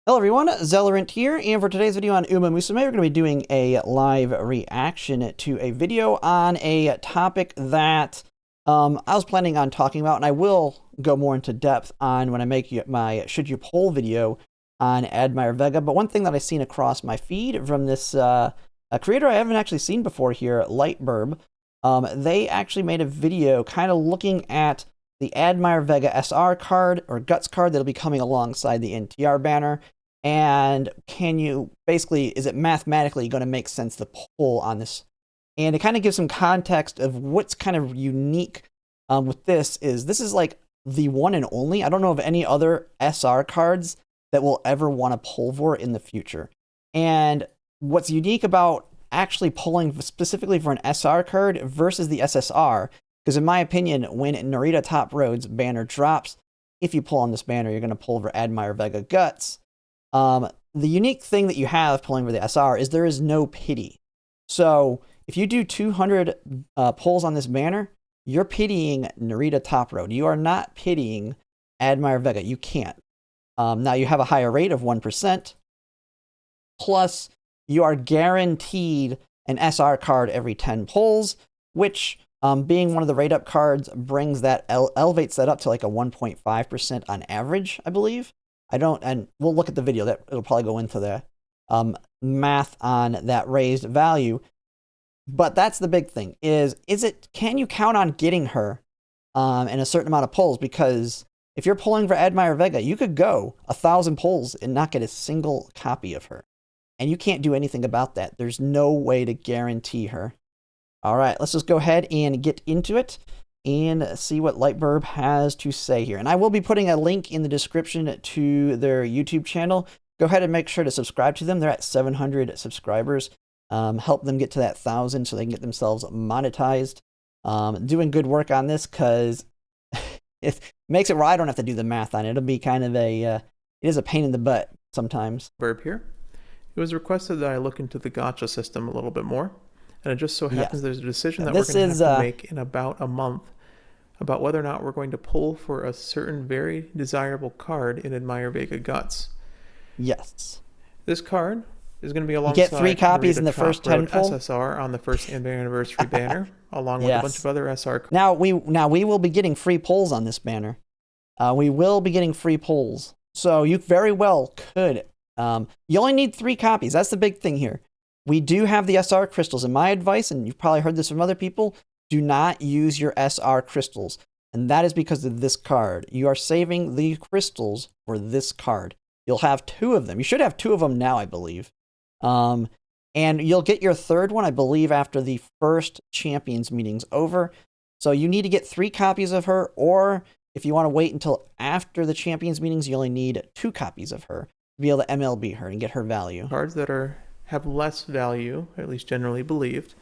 Hello everyone, Zellerant here, and for today's video on Umamusume, we're going to be doing a live reaction to a video on a topic that I was planning on talking about, and I will go more into depth on when I make my Should You Poll video on Admire Vega. But one thing that I've seen across my feed from this a creator I haven't actually seen before here, Lightburb, they actually made a video kind of looking at the Admire Vega SR card, or Guts card, that'll be coming alongside the NTR banner. And can you, basically, is it mathematically going to make sense to pull on this? And to kind of give some context of what's kind of unique with this is like the one and only. I don't know of any other SR cards that we'll ever want to pull for in the future. And what's unique about actually pulling specifically for an SR card versus the SSR, because in my opinion, when Narita Top Road's banner drops, if you pull on this banner, you're going to pull for Admire Vega Guts. The unique thing that you have pulling for the SR is there is no pity. So if you do 200 pulls on this banner, you're pitying Narita Top Road. You are not pitying Admire Vega. You can't. Now you have a higher rate of 1%. Plus, you are guaranteed an SR card every 10 pulls, which being one of the rate up cards brings that, elevates that up to like a 1.5% on average, I believe. And we'll look at the video that it'll probably go into the math on that raised value. But that's the big thing can you count on getting her in a certain amount of pulls? Because if you're pulling for Admire Vega, you could go 1,000 pulls and not get a single copy of her. And you can't do anything about that. There's no way to guarantee her. All right, let's just go ahead and get into it and see what Lightburb has to say here. And I will be putting a link in the description to their YouTube channel. Go ahead and make sure to subscribe to them. They're at 700 subscribers. Help them get to that 1,000 so they can get themselves monetized. Doing good work on this because it makes it where I don't have to do the math on it. It'll be kind of it is a pain in the butt sometimes. Burb here. It was requested that I look into the gacha system a little bit more. And it just so happens there's a decision that we're going to have to make in about a month about whether or not we're going to pull for a certain very desirable card in Admire Vega Guts. Yes. This card is going to be alongside you get 3 copies in the first 10 pull. SSR on the first anniversary banner, along with a bunch of other SR cards. Now we will be getting free pulls on this banner. We will be getting free pulls. So you very well could. You only need 3 copies. That's the big thing here. We do have the SR crystals. And my advice, and you've probably heard this from other people, do not use your SR crystals. And that is because of this card. You are saving the crystals for this card. You'll have 2 of them. You should have 2 of them now, I believe. And you'll get your 3rd one, I believe, after the first Champions meeting's over. So you need to get 3 copies of her, or if you want to wait until after the Champions meetings, you only need 2 copies of her to be able to MLB her and get her value. Cards that have less value, at least generally believed.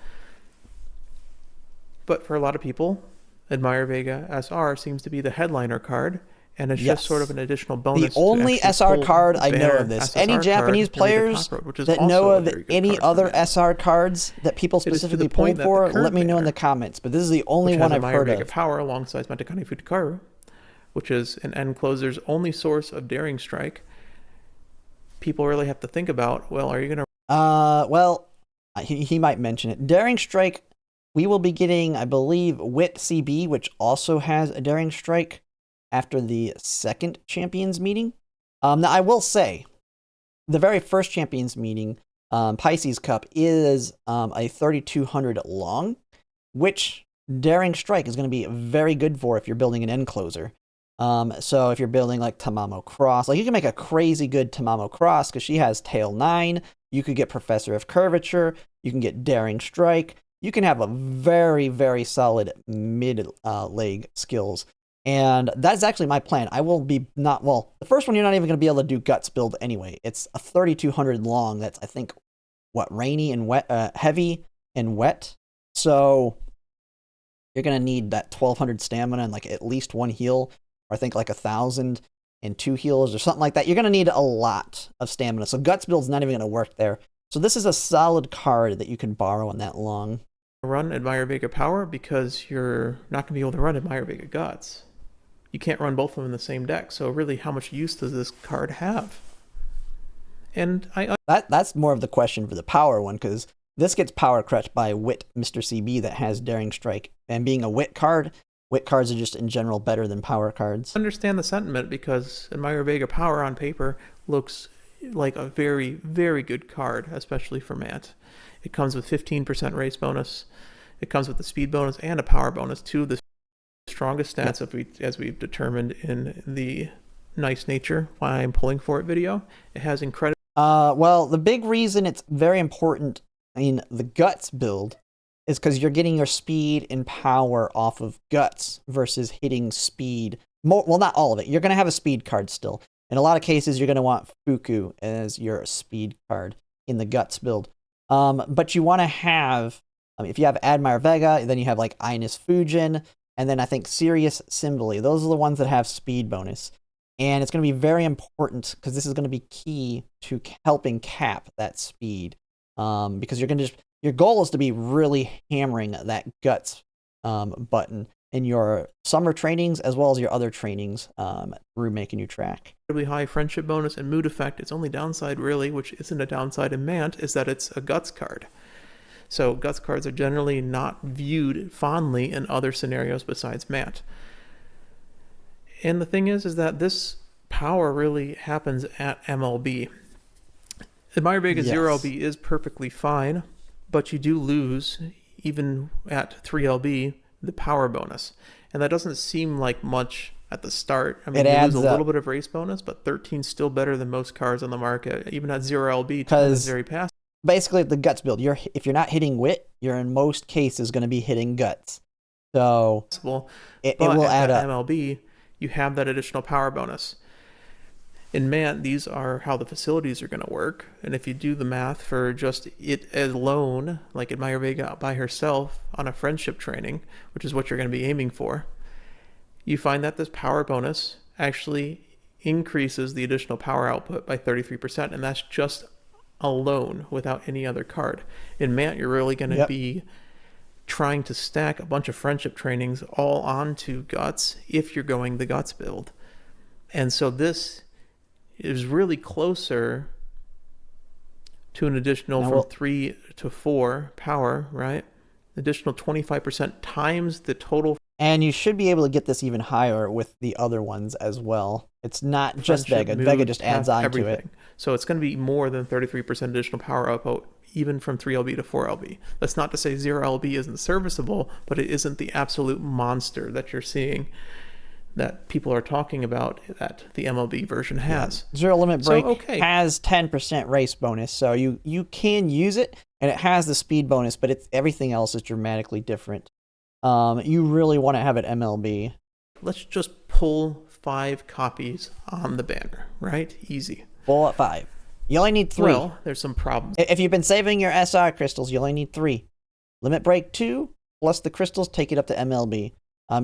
But for a lot of people, Admire Vega SR seems to be the headliner card, and it's just sort of an additional bonus. The only SR card I know of this. Any Japanese players that know of any other SR cards that people specifically pulled for, let me know in the comments. But this is the only one I've heard of. Power alongside Matakane Futakaru, which is an end closer's only source of Daring Strike. People really have to think about, well, are you going to... Well, he might mention it. Daring Strike, we will be getting, I believe, Wit CB, which also has a Daring Strike after the 2nd Champions meeting. Now, I will say, the very first Champions meeting, Pisces Cup, is a 3,200 long, which Daring Strike is going to be very good for if you're building an end closer. So if you're building like Tamamo Cross, like you can make a crazy good Tamamo Cross because she has Tail 9. You could get Professor of Curvature. You can get Daring Strike. You can have a very, very solid mid leg skills. And that's actually my plan. I will be the first one you're not even going to be able to do Guts build anyway. It's a 3,200 long. That's, I think, rainy and wet, heavy and wet. So you're going to need that 1,200 stamina and like at least 1 heal. Or I think like 1,000 and 2 heals or something like that. You're going to need a lot of stamina. So Guts build's not even going to work there. So this is a solid card that you can borrow on that long. Run Admire Vega Power because you're not going to be able to run Admire Vega Guts. You can't run both of them in the same deck. So really, how much use does this card have? And that's more of the question for the power one, because this gets power crushed by Wit Mr. CB that has Daring Strike. And being a Wit card, Wit cards are just in general better than power cards. I understand the sentiment, because Admire Vega Power on paper looks like a very, very good card, especially for Matt. It comes with 15% race bonus. It comes with the speed bonus and a power bonus, two of the strongest stats as we've determined in the Nice Nature Why I'm Pulling For It video. It has incredible... Well, the big reason it's very important in the Guts build is because you're getting your speed and power off of Guts versus hitting speed. Well, not all of it. You're going to have a speed card still. In a lot of cases, you're going to want Fuku as your speed card in the Guts build. But you want to have, if you have Admire Vega, then you have like Ines Fujin, and then I think Sirius Symboli. Those are the ones that have speed bonus. And it's going to be very important because this is going to be key to helping cap that speed. Because you're going to your goal is to be really hammering that Guts button in your summer trainings as well as your other trainings through making you track. Really high friendship bonus and mood effect. Its only downside, really, which isn't a downside in Mant, is that it's a Guts card. So Guts cards are generally not viewed fondly in other scenarios besides Mant. And the thing is that this power really happens at MLB. Admire Vega 0LB is perfectly fine, but you do lose, even at 3LB, the power bonus. And that doesn't seem like much at the start. I mean, you lose a little bit of race bonus, but 13's still better than most cards on the market. Even at 0LB, 10 is very passive. Basically, the Guts build, if you're not hitting Wit, you're in most cases going to be hitting Guts. So it will add up. MLB, you have that additional power bonus. In Mant, these are how the facilities are going to work. And if you do the math for just it alone, like Admire Vega by herself on a friendship training, which is what you're going to be aiming for, you find that this power bonus actually increases the additional power output by 33%. And that's just alone without any other card. In Mant, you're really going to be trying to stack a bunch of friendship trainings all onto Guts if you're going the Guts build. And so this is really closer to an additional from 3 to 4 power, right? Additional 25% times the total. And you should be able to get this even higher with the other ones as well. It's not just Vega. Vega just adds on to it. So it's going to be more than 33% additional power output, even from 3LB to 4LB. That's not to say 0LB isn't serviceable, but it isn't the absolute monster that you're seeing that people are talking about that the MLB version has. Zero Limit Break has 10% race bonus, so you can use it, and it has the speed bonus, but everything else is dramatically different. You really want to have it MLB. Let's just pull 5 copies on the banner, right? Easy. Pull at 5. You only need 3. Well, there's some problems. If you've been saving your SR crystals, you only need 3. Limit Break 2, plus the crystals, take it up to MLB.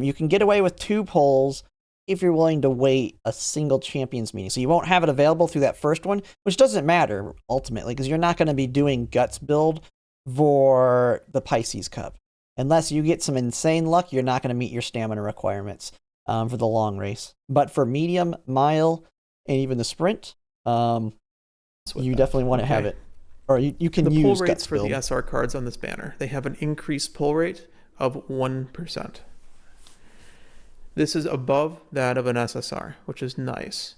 You can get away with 2 pulls if you're willing to wait a single Champions meeting. So you won't have it available through that first one, which doesn't matter ultimately, because you're not going to be doing Guts build for the Pisces Cup. Unless you get some insane luck, you're not going to meet your stamina requirements for the long race. But for medium, mile, and even the sprint, you definitely want to have it. Or you can use Guts build. The pull rates for the SR cards on this banner, they have an increased pull rate of 1%. This is above that of an SSR, which is nice.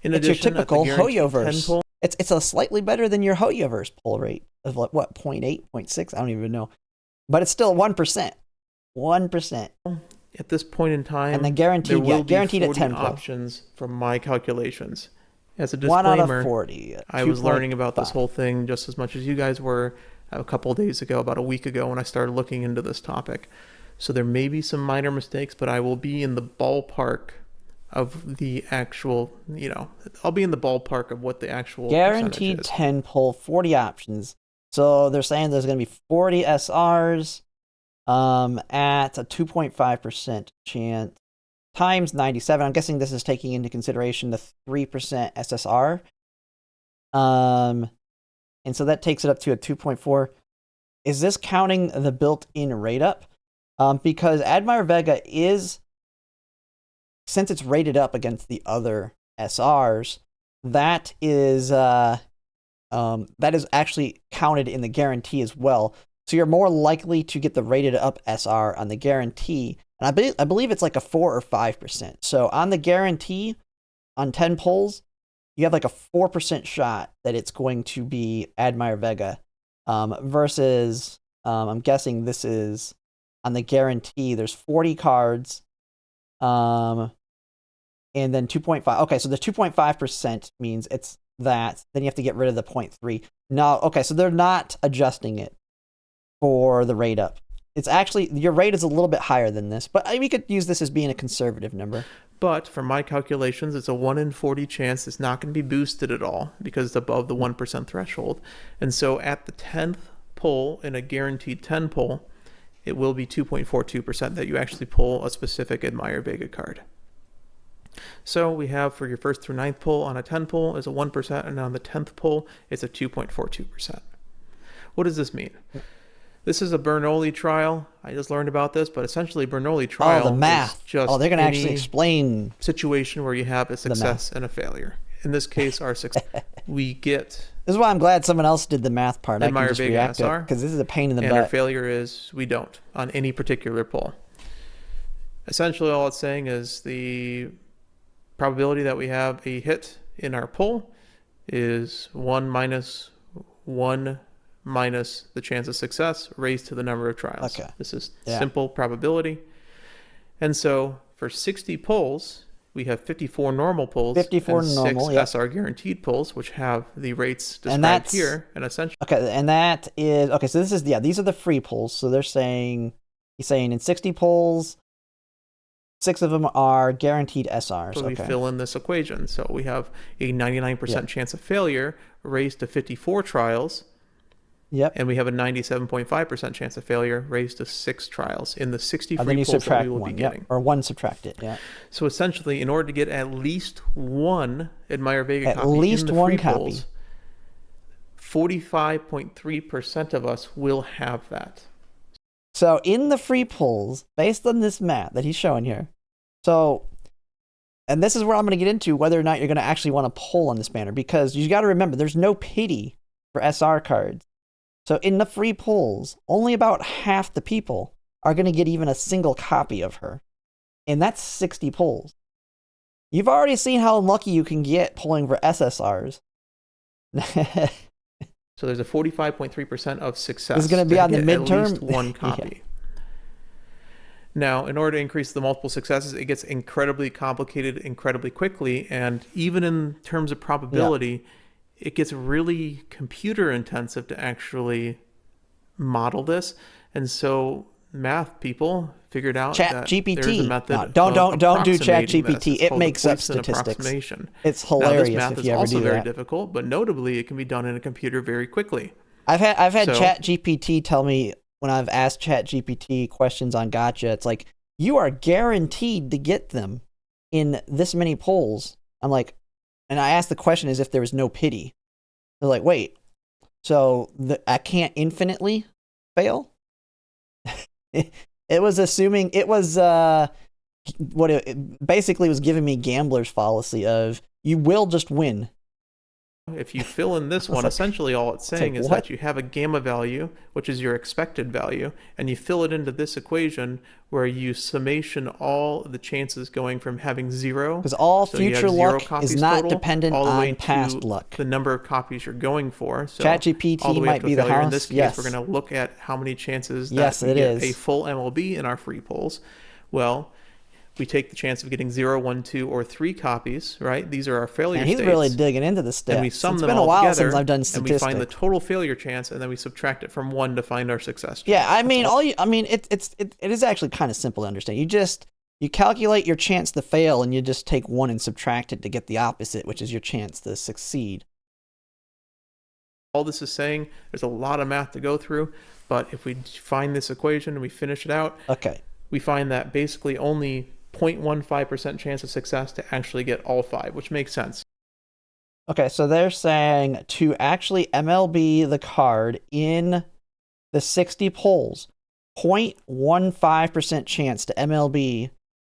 In addition, it's your typical Hoyoverse. It's a slightly better than your Hoyoverse pull rate of like, what, 0.8, 0.6? I don't even know. But it's still 1%. 1%. At this point in time, and then guaranteed at 10 options from my calculations. As a1 disclaimer, out of 40. I was learning about this whole thing just as much as you guys were a couple of days ago, about a week ago, when I started looking into this topic. So there may be some minor mistakes, but I will be in the ballpark of the actual, I'll be in the ballpark of what the actual guaranteed 10 pull, 40 options. So they're saying there's going to be 40 SRs at a 2.5% chance times 97. I'm guessing this is taking into consideration the 3% SSR. And so that takes it up to a 2.4. Is this counting the built-in rate up? Because Admire Vega is, since it's rated up against the other SRs, that is actually counted in the guarantee as well. So you're more likely to get the rated up SR on the guarantee. And I believe it's like a 4 or 5%. So on the guarantee, on 10 pulls, you have like a 4% shot that it's going to be Admire Vega, versus, I'm guessing this is on the guarantee, there's 40 cards, and then 2.5. Okay, so the 2.5% means it's that. Then you have to get rid of the 0.3. No, okay, so they're not adjusting it for the rate up. It's actually, your rate is a little bit higher than this, but we could use this as being a conservative number. But for my calculations, it's a 1 in 40 chance it's not going to be boosted at all because it's above the 1% threshold. And so at the 10th pull, in a guaranteed 10 pull, it will be 2.42% that you actually pull a specific Admire Vega card. So we have for your first through 9th pull on a 10 pull is a 1%, and on the 10th pull, it's a 2.42%. What does this mean? This is a Bernoulli trial. I just learned about this, but essentially Bernoulli trial the math. is just they're going to actually explain situation where you have a success and a failure. In this case, our success, we get. This is why I'm glad someone else did the math part. Admire I can just Vega react to SR, it because this is a pain in the and butt. our failure is we don't on any particular pull. Essentially, all it's saying is the probability that we have a hit in our pull is 1 minus 1 minus the chance of success raised to the number of trials. Okay. This is simple probability. And so for 60 pulls, we have 54 normal pulls 54 and normal, 6 SR guaranteed pulls, which have the rates And described here. And essentially, okay, and that is okay. So this is these are the free pulls. So he's saying in 60 pulls, 6 of them are guaranteed SRs. so we fill in this equation. So we have a 99% chance of failure raised to 54 trials. Yep. And we have a 97.5% chance of failure raised to 6 trials in the 60 And free then you pulls that we will subtract be getting. or 1 subtract it. Yeah. So essentially, in order to get at least one Admire Vega copy least in the one free copy. pulls, 45.3% of us will have that. So in the free pulls, based on this math that he's showing here, and this is where I'm going to get into whether or not you're going to actually want to pull on this banner, because you got to remember there's no pity for SR cards. So in the free pulls, only about half the people are going to get even a single copy of her. And that's 60 pulls. You've already seen how unlucky you can get pulling for SSRs. So there's a 45.3% of success. It's going to be on the midterm. At least one copy. Now, in order to increase the multiple successes, it gets incredibly complicated incredibly quickly. And even in terms of probability, it gets really computer intensive to actually model this. And so math people figured out that there's a method. Don't do ChatGPT. It makes up statistics. It's hilarious. Now, this math if is you ever also do very that. difficult, but notably it can be done in a computer very quickly. I've had ChatGPT tell me when I've asked ChatGPT questions on Gotcha, it's like, you are guaranteed to get them in this many polls. I'm like, and I asked the question as if there was no pity. They're like, wait, so I can't infinitely fail? It was assuming, it was what it basically was giving me gambler's fallacy of, you will just win. If you fill in this one, essentially all it's saying is that you have a gamma value, which is your expected value, and you fill it into this equation where you summation all the chances going from having 0. Because all future luck is not dependent on past luck. The number of copies you're going for. So ChatGPT might be the house. In this case, we're going to look at how many chances that we get a full MLB in our free polls. Well, we take the chance of getting 0, 1, 2, or 3 copies, right? These are our failure states. He's really digging into the stats. And we sum them all together. It's been a while since I've done statistics. And we find the total failure chance, and then we subtract it from 1 to find our success chance. Yeah, I mean, it is actually kind of simple to understand. You calculate your chance to fail, and you just take 1 and subtract it to get the opposite, which is your chance to succeed. All this is saying, there's a lot of math to go through, but if we find this equation and we finish it out, we find that basically only 0.15% chance of success to actually get all 5, which makes sense. Okay, so they're saying to actually MLB the card in the 60 polls, 0.15% chance to MLB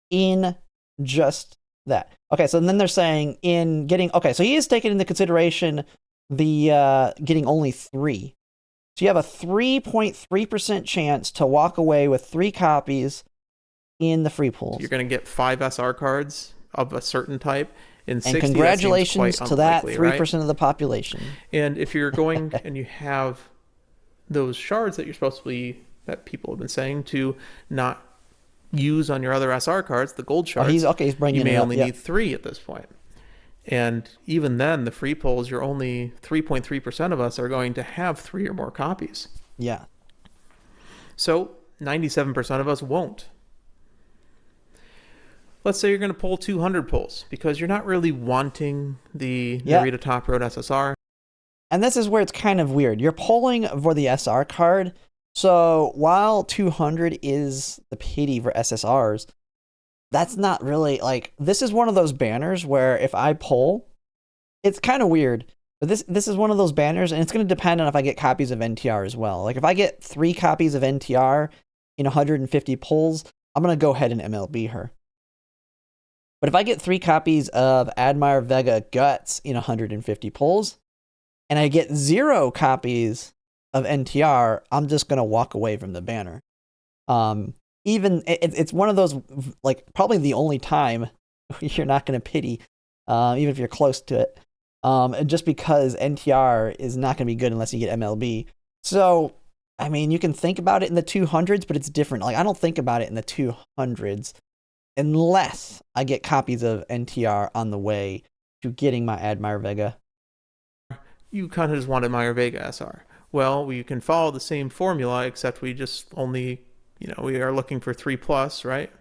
in just that. Okay, so then they're saying in getting, okay, so he is taking into consideration the getting only 3. So you have a 3.3% chance to walk away with 3 copies in the free pools. You're going to get 5 SR cards of a certain type. In 60, and congratulations that to that 3% right? of the population. And if you're going and you have those shards that you're supposed to be, that people have been saying to not use on your other SR cards, the gold shards, he's bringing you may it up, only need 3 at this point. And even then, the free polls, you're only 3.3% of us are going to have 3 or more copies. Yeah. So 97% of us won't. Let's say you're going to pull 200 pulls because you're not really wanting the Narita Top Road SSR. And this is where it's kind of weird. You're pulling for the SR card. So while 200 is the pity for SSRs, that's not really like, this is one of those banners where if I pull, it's kind of weird. But this is one of those banners, and it's going to depend on if I get copies of NTR as well. Like if I get 3 copies of NTR in 150 pulls, I'm going to go ahead and MLB her. But if I get 3 copies of Admire Vega Guts in 150 pulls, and I get 0 copies of NTR, I'm just going to walk away from the banner. Even it's one of those, like, probably the only time you're not going to pity, even if you're close to it. And just because NTR is not going to be good unless you get MLB. So, I mean, you can think about it in the 200s, but it's different. Like, I don't think about it in the 200s unless I get copies of NTR on the way to getting my Admire Vega. You kind of just want Admire Vega SR. Well, we can follow the same formula, except we just only, we are looking for 3+, right?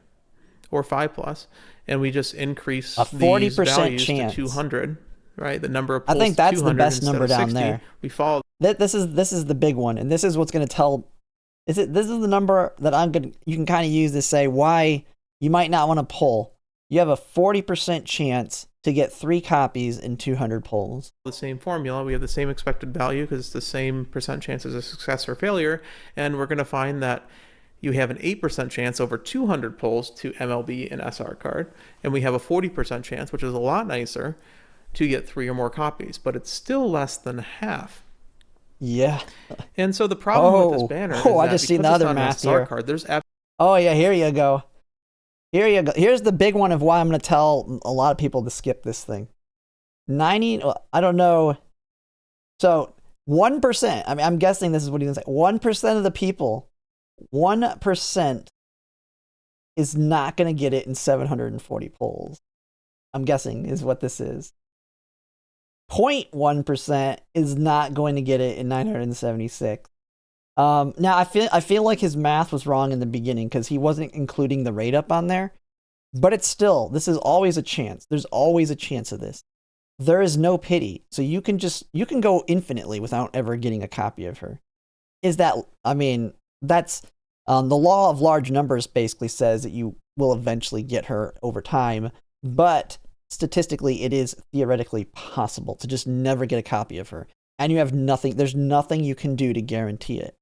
Or 5+, and we just increase a 40% chance to 200, right? The number of pulls. I think that's the best number down there. We follow. This is the big one, and this is what's going to tell. This is the number that you can kind of use to say why you might not want to pull. You have a 40% chance to get 3 copies in 200 pulls. The same formula, we have the same expected value because it's the same percent chances of success or failure, and we're going to find that you have an 8% chance over 200 pulls to MLB an SR card, and we have a 40% chance, which is a lot nicer, to get 3 or more copies, but it's still less than half. Yeah. And so the problem with this banner is that I just seen the other math here. Card, there's oh yeah, here you go. Here you go. Here's the big one of why I'm going to tell a lot of people to skip this thing. 90, I don't know. So 1%, I mean, I'm guessing this is what he's going to say. 1% of the people, 1% is not going to get it in 740 polls. I'm guessing is what this is. 0.1% is not going to get it in 976. Now I feel like his math was wrong in the beginning because he wasn't including the rate up on there, but it's still, this is always a chance. There's always a chance of this. There is no pity, so you can go infinitely without ever getting a copy of her. That's the law of large numbers basically says that you will eventually get her over time, but statistically it is theoretically possible to just never get a copy of her, and you have nothing. There's nothing you can do to guarantee it.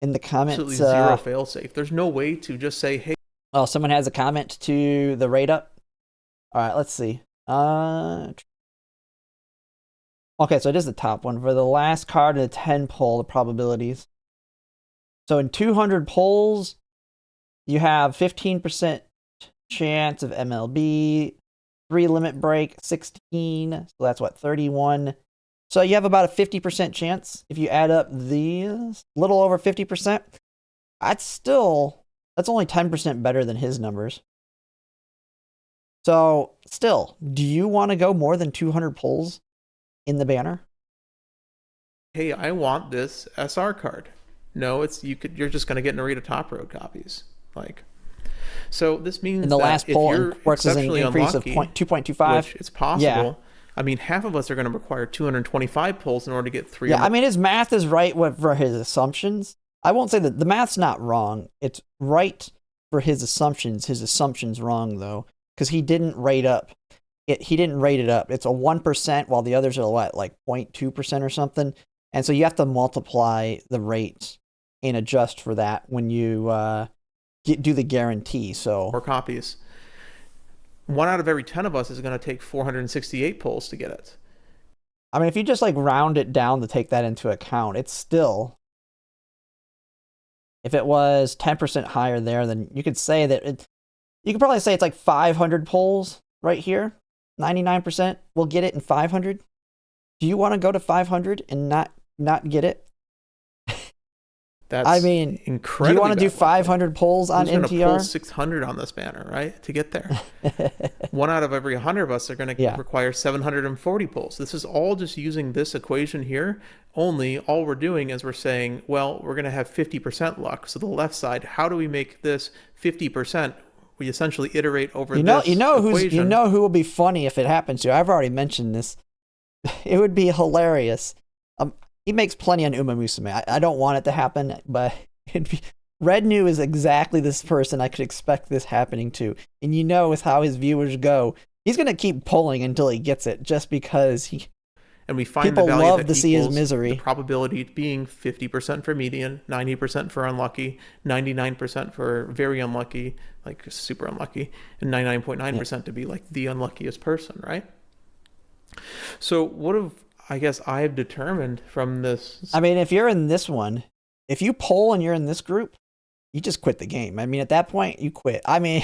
In the comments, absolutely zero failsafe. There's no way to just say, hey. Oh, someone has a comment to the rate up. All right, let's see. Okay, so it is the top one. For the last card in the 10 pull, the probabilities. So in 200 pulls, you have 15% chance of MLB, 3 limit break, 16. So that's what, 31. So you have about a 50% chance. If you add up these, little over 50%, that's only 10% better than his numbers. So still, do you want to go more than 200 pulls in the banner? Hey, I want this SR card. No, you're just going to get Narita Top Road copies. So this means in the last poll works as an increase of 2.25. Which it's possible. Yeah. I mean, half of us are going to require 225 pulls in order to get 3. Yeah, I mean, his math is right for his assumptions. I won't say that the math's not wrong. It's right for his assumptions. His assumption's wrong, though, because he didn't rate up. He didn't rate it up. It's a 1%, while the others are what, like 0.2% or something. And so you have to multiply the rates and adjust for that when you do the guarantee. So more copies. 1 out of every 10 of us is going to take 468 pulls to get it. I mean, if you just like round it down to take that into account, it's still, if it was 10% higher there, then you could say that you could probably say it's like 500 pulls right here. 99% will get it in 500. Do you want to go to 500 and not get it? That's incredible. Do you want to do 500 pulls on NTR? Who's going to pull 600 on this banner, right? To get there. 1 out of every 100 of us are going to require 740 pulls. This is all just using this equation here. Only all we're doing is we're saying, well, we're going to have 50% luck. So the left side, how do we make this 50%? We essentially iterate over this equation. You know who will be funny if it happens to you? I've already mentioned this. It would be hilarious. He makes plenty on Umamusume. I don't want it to happen, but Red New is exactly this person I could expect this happening to. And you know, with how his viewers go, he's going to keep pulling until he gets it, just because and we find people the value love that to see his misery. The probability being 50% for median, 90% for unlucky, 99% for very unlucky, like super unlucky, and 99.9% to be like the unluckiest person, right? So what have I guess I've determined from this? I mean, if you're in this one, if you poll and you're in this group, you just quit the game. I mean, at that point, you quit. I mean,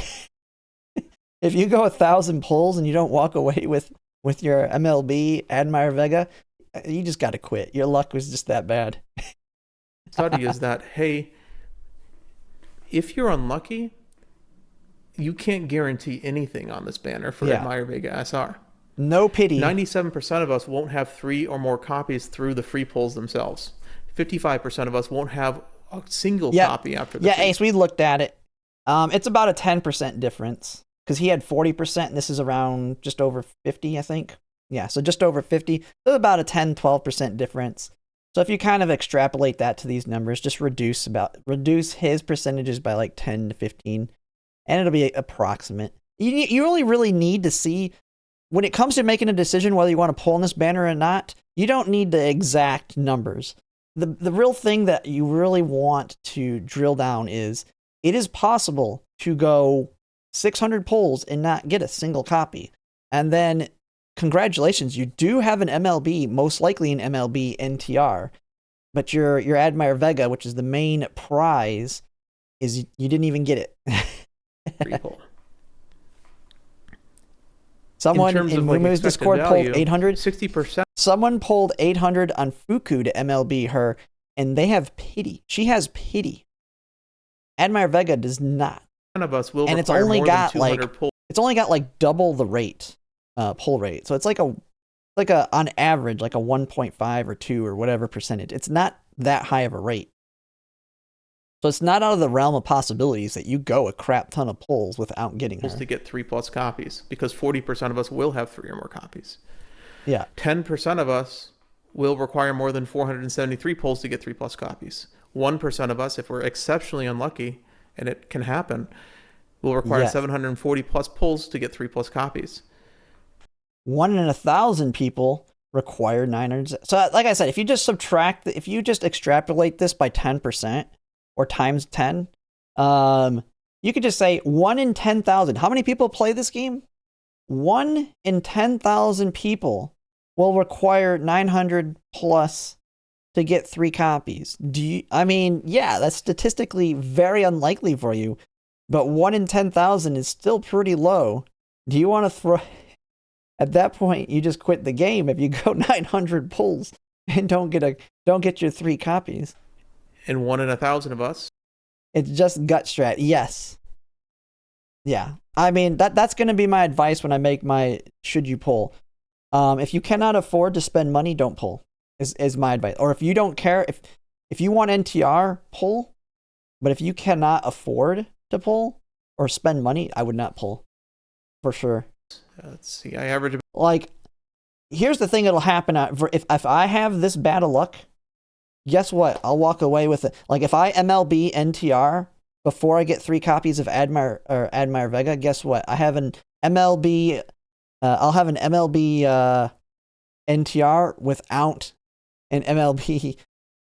if you go 1,000 polls and you don't walk away with your MLB Admire Vega, you just got to quit. Your luck was just that bad. Study is that, hey, if you're unlucky, you can't guarantee anything on this banner for Admire Vega SR. No pity. 97% of us won't have 3 or more copies through the free pulls themselves. 55% of us won't have a single copy after the free. Ace, we looked at it. It's about a 10% difference, because he had 40% and this is around just over 50, I think. Yeah, so just over 50. So about a 10-12% difference. So if you kind of extrapolate that to these numbers, just reduce his percentages by like 10 to 15, and it'll be approximate. You only really need to see, when it comes to making a decision whether you want to pull on this banner or not, you don't need the exact numbers. The real thing that you really want to drill down is, it is possible to go 600 pulls and not get a single copy. And then, congratulations, you do have an MLB, most likely an MLB NTR, but your Admire Vega, which is the main prize, is you didn't even get it. Free pull. Someone in Mumu's Discord pulled 800. 60%. Someone pulled 800 on Fuku to MLB her, and they have pity. She has pity. Admire Vega does not. None of us will, and it's only got like double the rate, pull rate. So it's like a on average like a 1.5 or 2 or whatever percentage. It's not that high of a rate. So it's not out of the realm of possibilities that you go a crap ton of pulls without getting her. To get 3+ copies, because 40% of us will have 3 or more copies. Yeah. 10% of us will require more than 473 pulls to get 3+ copies. 1% of us, if we're exceptionally unlucky, and it can happen, will require 740 plus pulls to get 3+ copies. 1 in 1,000 people require 900. So like I said, if you just extrapolate this by 10%, or times 10, you could just say 1 in 10,000. How many people play this game? 1 in 10,000 people will require 900 plus to get 3 copies. That's statistically very unlikely for you, but 1 in 10,000 is still pretty low. Do you want to throw? At that point, you just quit the game if you go 900 pulls and don't get your 3 copies. And 1 in 1,000 of us. It's just gut strat. Yes. Yeah. I mean, that's going to be my advice when I make my should you pull. If you cannot afford to spend money, don't pull. Is my advice. Or if you don't care, if you want NTR, pull. But if you cannot afford to pull or spend money, I would not pull. For sure. Let's see. I average. Like, here's the thing that'll happen. If I have this bad of luck, guess what? I'll walk away with it. Like, if I MLB NTR before I get 3 copies of Admire Vega, guess what? I have an MLB. I'll have an MLB NTR without an MLB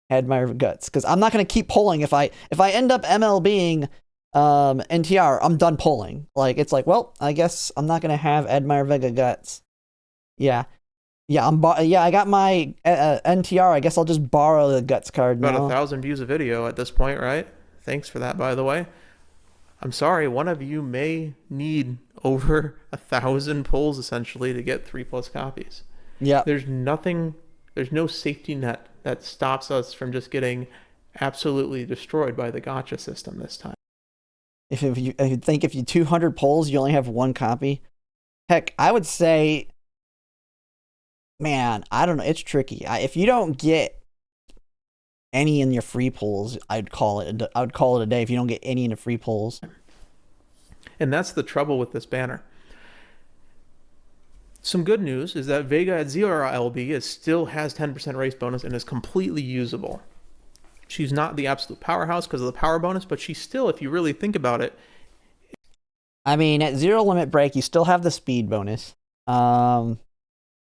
Admire Guts, because I'm not going to keep pulling. If I end up MLBing NTR, I'm done pulling. Like, it's like, well, I guess I'm not gonna have Admire Vega guts. Yeah. Yeah, I got my NTR. I guess I'll just borrow the guts card About now. 1,000 views a video at this point, right? Thanks for that, by the way. I'm sorry, one of you may need over 1,000 pulls essentially to get 3+ copies. Yeah. There's no safety net that stops us from just getting absolutely destroyed by the gacha system this time. If you think if you 200 pulls, you only have one copy. Heck, I would say, man, I don't know. It's tricky. If you don't get any in your free pulls, I'd call it a day if you don't get any in the free pulls. And that's the trouble with this banner. Some good news is that Vega at 0 LB still has 10% race bonus and is completely usable. She's not the absolute powerhouse because of the power bonus, but she's still, if you really think about it. I mean, at 0 limit break, you still have the speed bonus.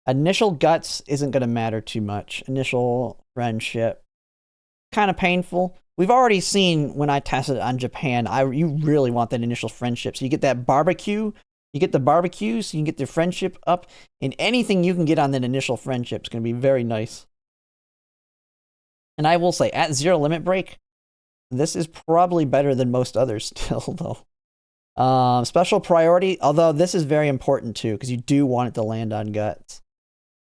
Initial guts isn't going to matter too much. Initial friendship, kind of painful. We've already seen when I tested it on Japan, you really want that initial friendship. So you get that barbecue, you get the barbecue, so you can get the friendship up, and anything you can get on that initial friendship is going to be very nice. And I will say, at 0 limit break, this is probably better than most others still, though. Special priority, although this is very important too, because you do want it to land on guts,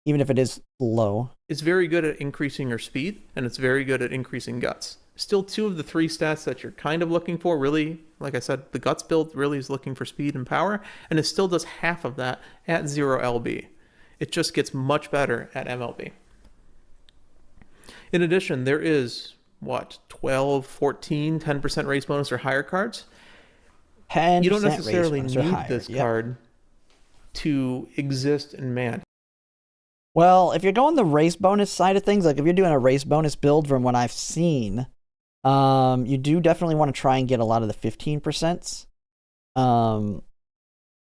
even if it is low. It's very good at increasing your speed, and it's very good at increasing guts. Still 2 of the 3 stats that you're kind of looking for. Really, like I said, the guts build really is looking for speed and power, and it still does half of that at 0 LB. It just gets much better at MLB. In addition, there is, 12, 14, 10% race bonus or higher cards. 10% you don't necessarily race need higher, this card to exist in Man. Well, if you're going the race bonus side of things, like if you're doing a race bonus build from what I've seen, you do definitely want to try and get a lot of the 15%.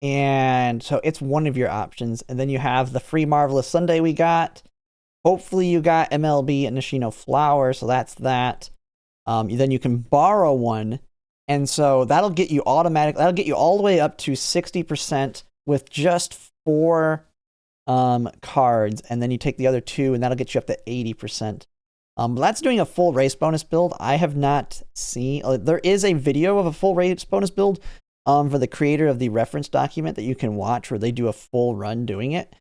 And so it's one of your options. And then you have the free Marvelous Sunday we got. Hopefully you got MLB and Nishino Flower, so that's that. Then you can borrow one, and so that'll get you all the way up to 60% with just 4 cards, and then you take the other 2, and that'll get you up to 80%. That's doing a full race bonus build. I have not seen. There is a video of a full race bonus build for the creator of the reference document that you can watch, where they do a full run doing it.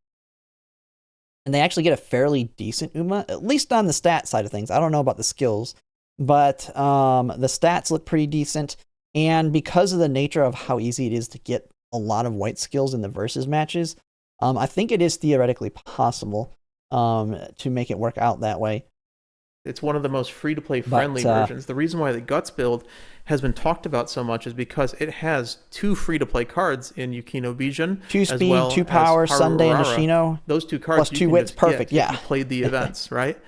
And they actually get a fairly decent Uma, at least on the stat side of things. I don't know about the skills, but the stats look pretty decent. And because of the nature of how easy it is to get a lot of white skills in the versus matches, I think it is theoretically possible to make it work out that way. It's one of the most free-to-play friendly versions. The reason why the Guts build has been talked about so much is because it has 2 free-to-play cards in Yukino Bijin. 2 speed, 2 power, Sunday, and Nishino. Those 2 cards plus 2 wits, perfect, yeah. If you played the events, right?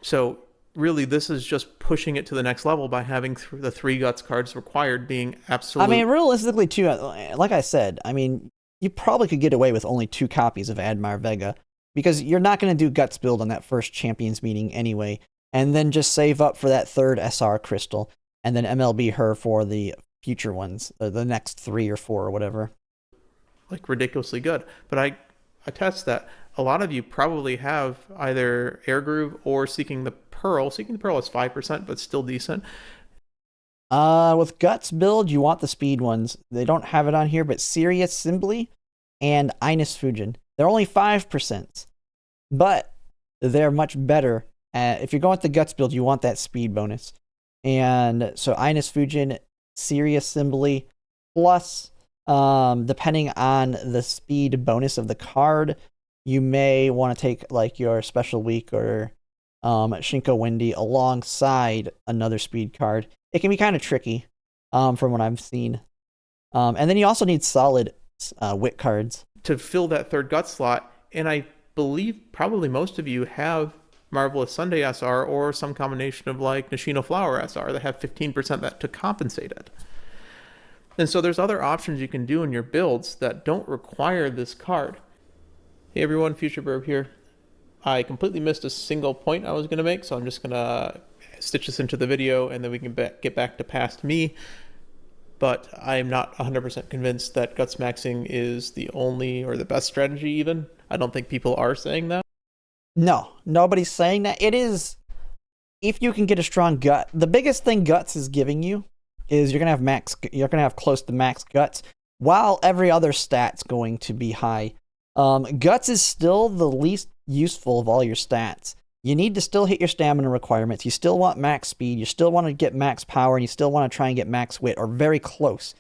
So really, this is just pushing it to the next level by having the 3 Guts cards required being absolute. I mean, realistically, too, like I said, I mean, you probably could get away with only 2 copies of Admire Vega, because you're not going to do Guts build on that first Champions meeting anyway. And then just save up for that 3rd SR crystal, and then MLB her for the future ones, the next 3 or 4 or whatever. Like ridiculously good. But I attest that a lot of you probably have either Air Groove or Seeking the Pearl. Seeking the Pearl is 5%, but still decent. With Guts build, you want the speed ones. They don't have it on here, but Sirius Simbly and Ines Fujin. They're only 5%, but they're much better. If you're going with the Guts build, you want that speed bonus. And so Ines Fujin, Sirius Simbly, plus, depending on the speed bonus of the card, you may want to take like your Special Week or Shinko Wendy alongside another speed card. It can be kind of tricky from what I've seen. And then you also need solid wit cards. To fill that 3rd Guts slot, and I believe probably most of you have Marvelous Sunday SR or some combination of like Nishino Flower SR that have 15% that to compensate it. And so there's other options you can do in your builds that don't require this card. Hey everyone, FutureBurb here. I completely missed a single point I was going to make, so I'm just going to stitch this into the video and then we can get back to past me. but I'm not 100% convinced that guts maxing is the only or the best strategy even. I don't think people are saying that. No, nobody's saying that. It is, if you can get a strong gut, the biggest thing guts is giving you is you're going to have close to max guts, while every other stat's going to be high. Guts is still the least useful of all your stats. You need to still hit your stamina requirements. You still want max speed. You still want to get max power, and you still want to try and get max wit, or very close.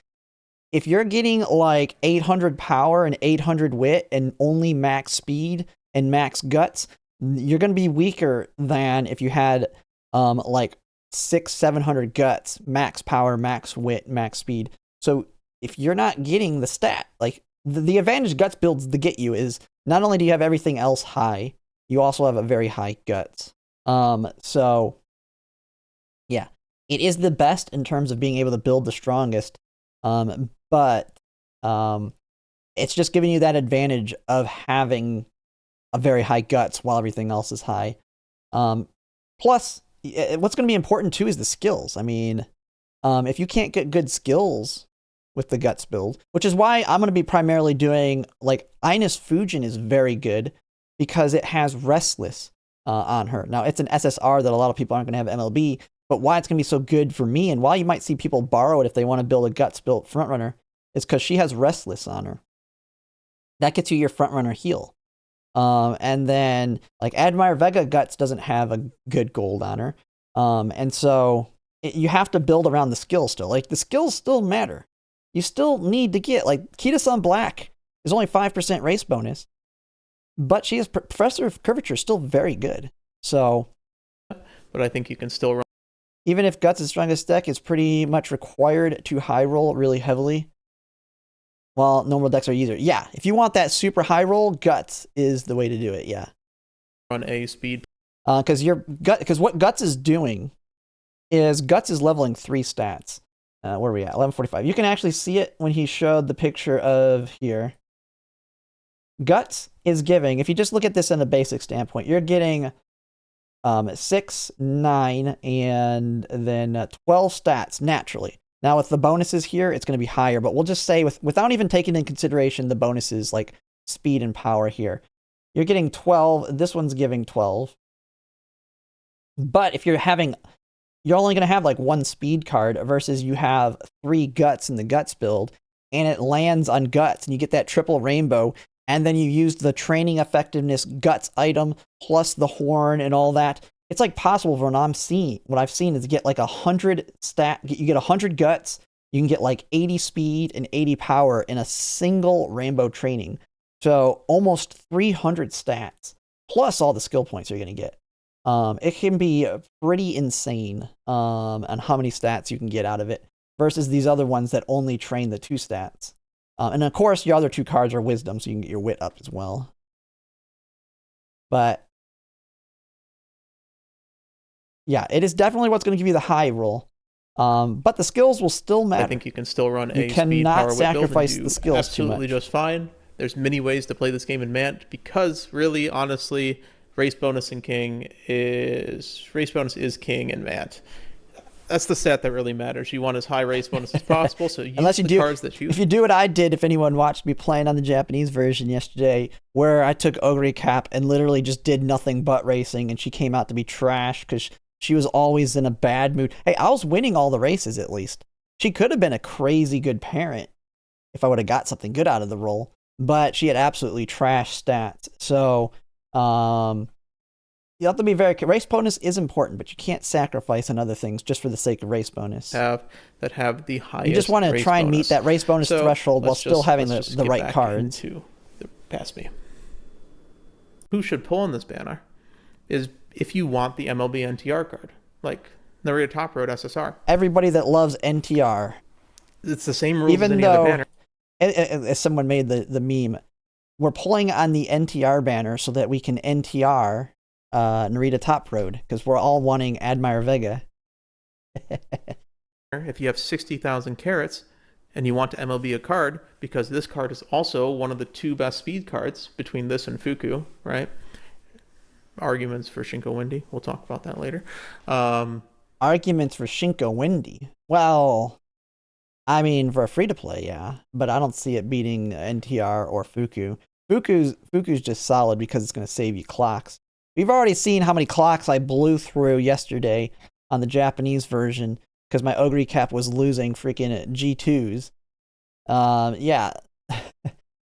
If you're getting like 800 power and 800 wit and only max speed and max guts, you're going to be weaker than if you had like 600-700 guts, max power, max wit, max speed. So if you're not getting the stat, like the advantage guts builds to get you is not only do you have everything else high, you also have a very high guts. So yeah, it is the best in terms of being able to build the strongest. But it's just giving you that advantage of having a very high guts while everything else is high. Plus, what's going to be important too is the skills. I mean, if you can't get good skills with the guts build, which is why I'm going to be primarily doing, like, Ines Fujin is very good because it has Restless on her. Now, it's an SSR that a lot of people aren't going to have MLB, but why it's going to be so good for me, and why you might see people borrow it if they want to build a guts built frontrunner, is because she has Restless on her. That gets you your frontrunner heal. And then, like, Admire Vega guts doesn't have a good gold on her. And so you have to build around the skills still. Like, the skills still matter. You still need to get, like, Kita-san Black is only 5% race bonus, but she is Professor of Curvature, still very good. So, but I think you can still run. Even if Guts is strongest deck, it's pretty much required to high roll really heavily. Well, normal decks are easier. Yeah, if you want that super high roll, Guts is the way to do it. Yeah. Run a speed. Because what Guts is doing is Guts is leveling 3 stats. Where are we at? 1145. You can actually see it when he showed the picture of here. Guts is giving, if you just look at this in a basic standpoint, you're getting 6, 9, and then 12 stats naturally. Now with the bonuses here, it's going to be higher, but we'll just say without even taking into consideration the bonuses like speed and power here, you're getting 12. This one's giving 12. But if you're only going to have like 1 speed card versus you have 3 guts in the guts build, and it lands on guts, and you get that triple rainbow, and then you use the training effectiveness guts item plus the horn and all that. It's like possible for what I've seen is to get like 100 stat. You get 100 guts, you can get like 80 speed and 80 power in a single rainbow training. So almost 300 stats plus all the skill points you're going to get. It can be pretty insane on how many stats you can get out of it versus these other ones that only train the 2 stats. And of course, your other 2 cards are wisdom, so you can get your wit up as well. But yeah, it is definitely what's going to give you the high roll. But the skills will still matter. I think you can still run a speed power sacrifice the skills absolutely too much. Just fine. There's many ways to play this game in Mant because really, honestly, race bonus is king in Mant. That's the stat that really matters. You want as high race bonus as possible, so use cards that you... If you do what I did, if anyone watched me playing on the Japanese version yesterday, where I took Ogre Cap and literally just did nothing but racing, and she came out to be trash because she was always in a bad mood. Hey, I was winning all the races at least. She could have been a crazy good parent if I would have got something good out of the roll, but she had absolutely trash stats. So, you have to be very... Race bonus is important, but you can't sacrifice on other things just for the sake of race bonus. That have the highest. You just want to try and meet that race bonus threshold while still having the right cards. Pass me. Who should pull in this banner is if you want the MLB NTR card, like Narita Top Road SSR. Everybody that loves NTR. It's the same rules as any other banner. As someone made the meme, we're pulling on the NTR banner so that we can NTR Narita Top Road because we're all wanting Admire Vega. If you have 60,000 carats and you want to MLB a card, because this card is also one of the 2 best speed cards between this and Fuku, right? Arguments for Shinko Windy. We'll talk about that later. Arguments for Shinko Windy. Well, I mean, for a free to play, yeah, but I don't see it beating NTR or Fuku. Fuku's just solid because it's going to save you clocks. We've already seen how many clocks I blew through yesterday on the Japanese version because my Ogre Cap was losing freaking G2s. Yeah.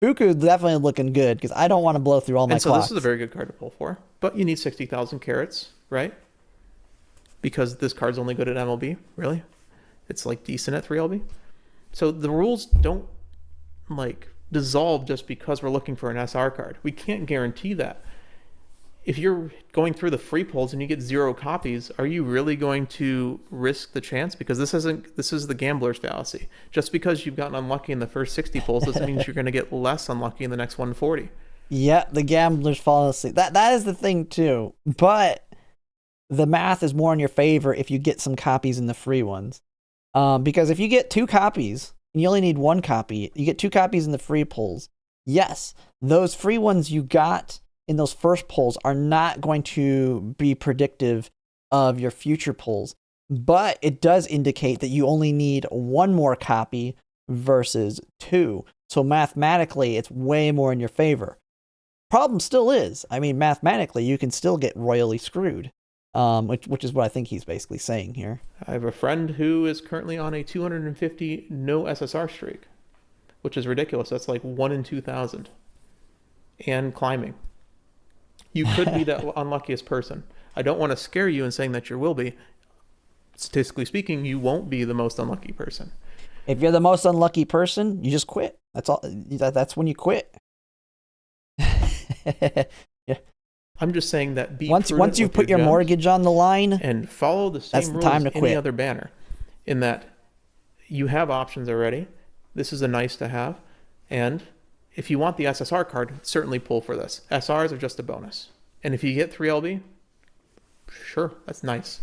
Fuku's definitely looking good because I don't want to blow through all my clocks. And so this is a very good card to pull for, but you need 60,000 carats, right? Because this card's only good at MLB, really? It's like decent at 3LB. So the rules don't like dissolve just because we're looking for an SR card. We can't guarantee that. If you're going through the free pulls and you get 0 copies, are you really going to risk the chance? Because this is the gambler's fallacy. Just because you've gotten unlucky in the first 60 pulls doesn't mean you're going to get less unlucky in the next 140. Yeah, the gambler's fallacy. That is the thing too. But the math is more in your favor if you get some copies in the free ones. Because if you get 2 copies and you only need 1 copy, you get 2 copies in the free pulls. Yes, those free ones you got in those first pulls are not going to be predictive of your future pulls, but it does indicate that you only need 1 more copy versus 2. So mathematically, it's way more in your favor. Problem still is, I mean, mathematically, you can still get royally screwed. Which is what I think he's basically saying here. I have a friend who is currently on a 250 no SSR streak, which is ridiculous. That's like 1 in 2,000 and climbing. You could be that unluckiest person. I don't want to scare you in saying that you will be. Statistically speaking, you won't be the most unlucky person. If you're the most unlucky person, you just quit. That's all. That's when you quit. Yeah. I'm just saying that once you put your mortgage on the line and follow the same rules as any other banner, in that you have options already. This is a nice to have, and if you want the SSR card, certainly pull for this. SRs are just a bonus, and if you get 3LB, sure, that's nice.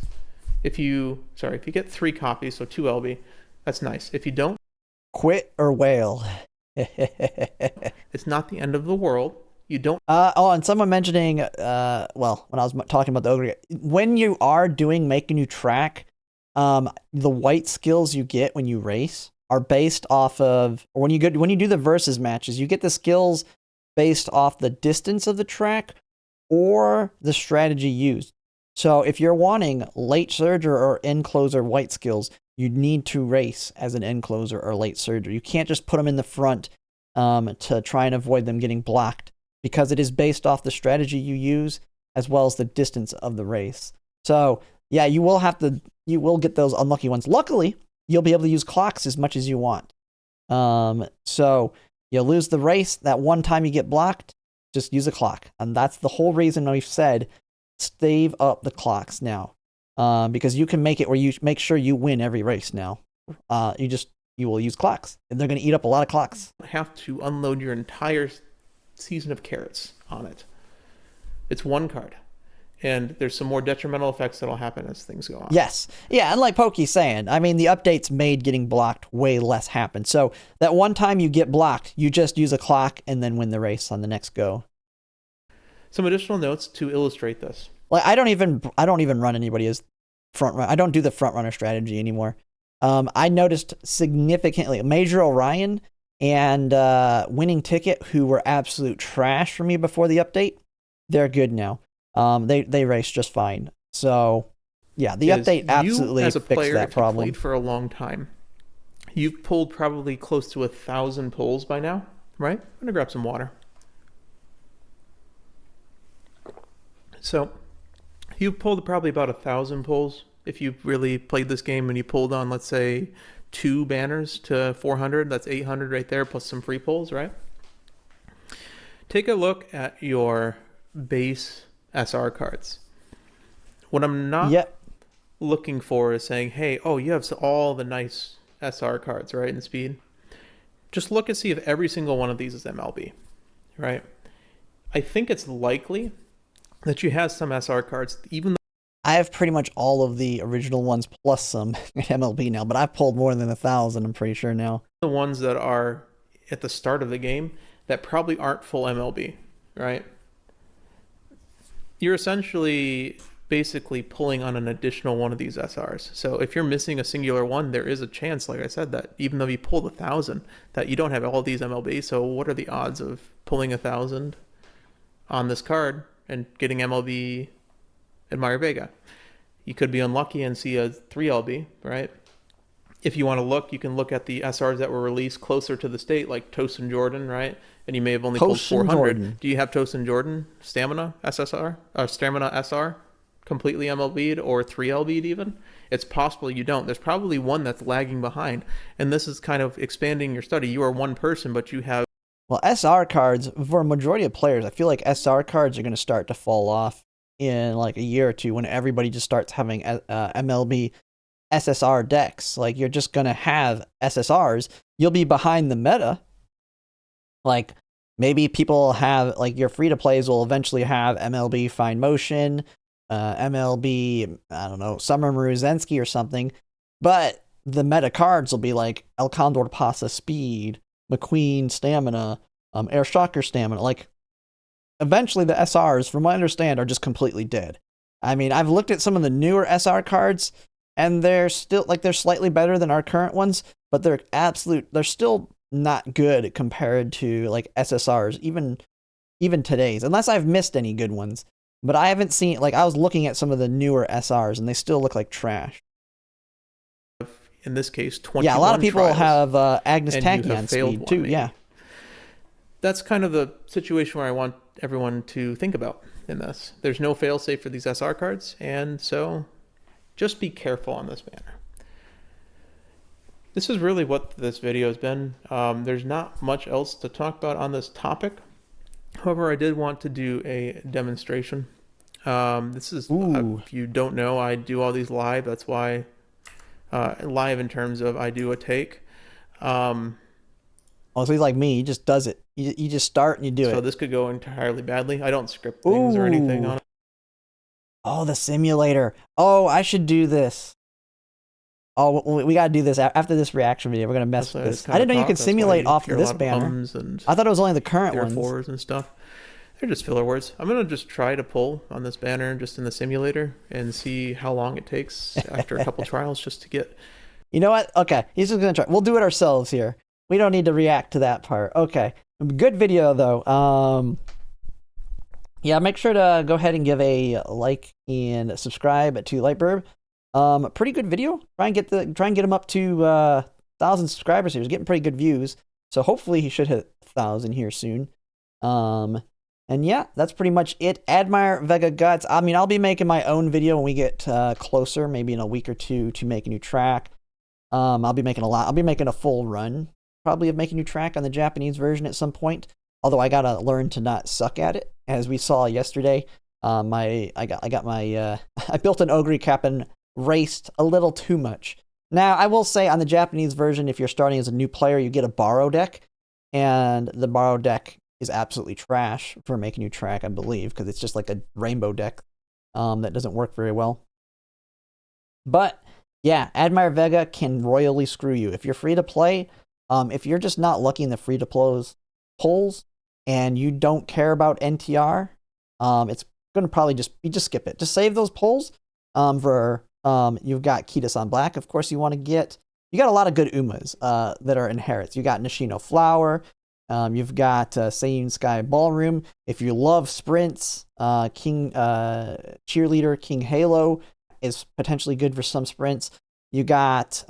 If you get 3 copies, so 2LB, that's nice. If you don't, quit or wail. It's not the end of the world. You don't. And someone mentioning, well, when I was talking about the ogre, when you are make a new track, the white skills you get when you race are based off of, or when you do the versus matches, you get the skills based off the distance of the track or the strategy used. So if you're wanting late surger or end closer white skills, you need to race as an end closer or late surger. You can't just put them in the front to try and avoid them getting blocked, because it is based off the strategy you use as well as the distance of the race. So yeah, you will get those unlucky ones. Luckily, you'll be able to use clocks as much as you want. So you'll lose the race. That one time you get blocked, just use a clock. And that's the whole reason we've said, stave up the clocks now. Because you can make it where you make sure you win every race now. You will use clocks, and they're going to eat up a lot of clocks. You have to unload your entire season of carrots on it. It's 1 card, and there's some more detrimental effects that'll happen as things go on. Yes, yeah, and like Pokey's saying, I mean, the updates made getting blocked way less happen. So that one time you get blocked, you just use a clock and then win the race on the next go. Some additional notes to illustrate this. Like I don't even run anybody as front run. I don't do the front runner strategy anymore. I noticed significantly Major Orion and Winning Ticket, who were absolute trash for me before the update, they're good now. They race just fine. So yeah, the update absolutely as a fixed player, that problem. Played for a long time. You've pulled probably close to 1,000 pulls by now, right? I'm gonna grab some water. So you've pulled probably about 1,000 pulls if you've really played this game and you pulled on, let's say, 2 banners to 400. That's 800 right there, plus some free pulls, right? Take a look at your base SR cards. What I'm not looking for is saying, hey, oh, you have all the nice SR cards, right, in speed. Just look and see if every single one of these is MLB, right? I think it's likely that you have some SR cards, even though I have pretty much all of the original ones plus some MLB now, but I've pulled more than 1,000, I'm pretty sure now. The ones that are at the start of the game that probably aren't full MLB, right? You're essentially basically pulling on an additional one of these SRs. So if you're missing a singular one, there is a chance, like I said, that even though you pulled 1,000, that you don't have all these MLB. So what are the odds of pulling 1,000 on this card and getting MLB Admire Vega? You could be unlucky and see a 3LB, right? If you want to look, you can look at the SRs that were released closer to the state, like Tosin Jordan, right? And you may have only pulled 400. Jordan. Do you have Tosin Jordan Stamina SSR, Stamina SR? Completely MLB'd or 3LB'd even? It's possible you don't. There's probably one that's lagging behind. And this is kind of expanding your study. You are one person, but you have... Well, SR cards, for a majority of players, I feel like SR cards are going to start to fall off in like a year or two when everybody just starts having MLB SSR decks. Like, you're just going to have SSRs. You'll be behind the meta. Like, maybe people have, like, your free-to-plays will eventually have MLB Fine Motion, MLB, I don't know, Summer Mruzensky or something, but the meta cards will be like El Condor Pasa Speed, McQueen Stamina, Air Shocker Stamina. Like, eventually the SRs, from what I understand, are just completely dead. I mean, I've looked at some of the newer SR cards, and they're still, like, they're slightly better than our current ones, but they're still not good compared to, like, SSRs, even today's, unless I've missed any good ones. But I haven't seen, like, I was looking at some of the newer SRs, and they still look like trash. In this case, 21 Yeah, a lot of people have Agnes Tachyon speed, too, maybe. Yeah. That's kind of the situation where I want everyone to think about in this. There's no fail-safe for these SR cards, and so just be careful on this banner. This is really what this video has been. There's not much else to talk about on this topic. However, I did want to do a demonstration. This is, if you don't know, I do all these live. That's why, live in terms of I do a take. So he's like me. He just does it. You just start and you do it. So this could go entirely badly. I don't script things or anything on it. Oh, the simulator. Oh, I should do this. Oh, we got to do this after this reaction video. We're going to mess with this. I didn't know you could simulate off of this banner. I thought it was only the current ones. Fours and stuff. They're just filler words. I'm going to just try to pull on this banner just in the simulator and see how long it takes after a couple trials just to get... You know what? Okay, he's just going to try. We'll do it ourselves here. We don't need to react to that part. Okay. Good video, though. Yeah, make sure to go ahead and give a like and subscribe to Lightburb. Pretty good video. Try and get him up to 1,000 subscribers here. He's getting pretty good views. So hopefully he should hit 1,000 here soon. And yeah, that's pretty much it. Admire Vega Guts. I mean, I'll be making my own video when we get closer, maybe in a week or two, to make a new track. I'll be making a full run, probably, of making a new track on the Japanese version at some point. Although I gotta learn to not suck at it, as we saw yesterday. I built an Ogre cap and raced a little too much. Now, I will say on the Japanese version, if you're starting as a new player, you get a borrow deck, and the borrow deck is absolutely trash for making you track, I believe, because it's just like a rainbow deck that doesn't work very well. But yeah, Admire Vega can royally screw you. If you're free to play, if you're just not lucky in the free to pulls and you don't care about NTR, it's gonna probably just skip it. Just save those pulls for you've got Kitas on black. Of course, you got a lot of good Umas that are inherits. You got Nishino Flower. You've got Seiyun Sky Ballroom. If you love sprints, King Cheerleader, King Halo is potentially good for some sprints. You got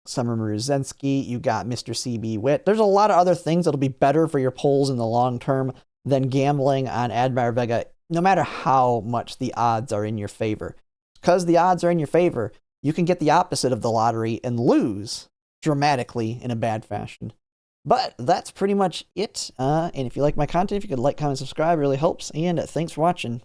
Summer Mruzensky. You got Mr. CB Wit. There's a lot of other things that'll be better for your pulls in the long term than gambling on Admire Vega, no matter how much the odds are in your favor. Because the odds are in your favor, you can get the opposite of the lottery and lose dramatically in a bad fashion. But that's pretty much it. And if you like my content, if you could like, comment, subscribe, it really helps. And thanks for watching.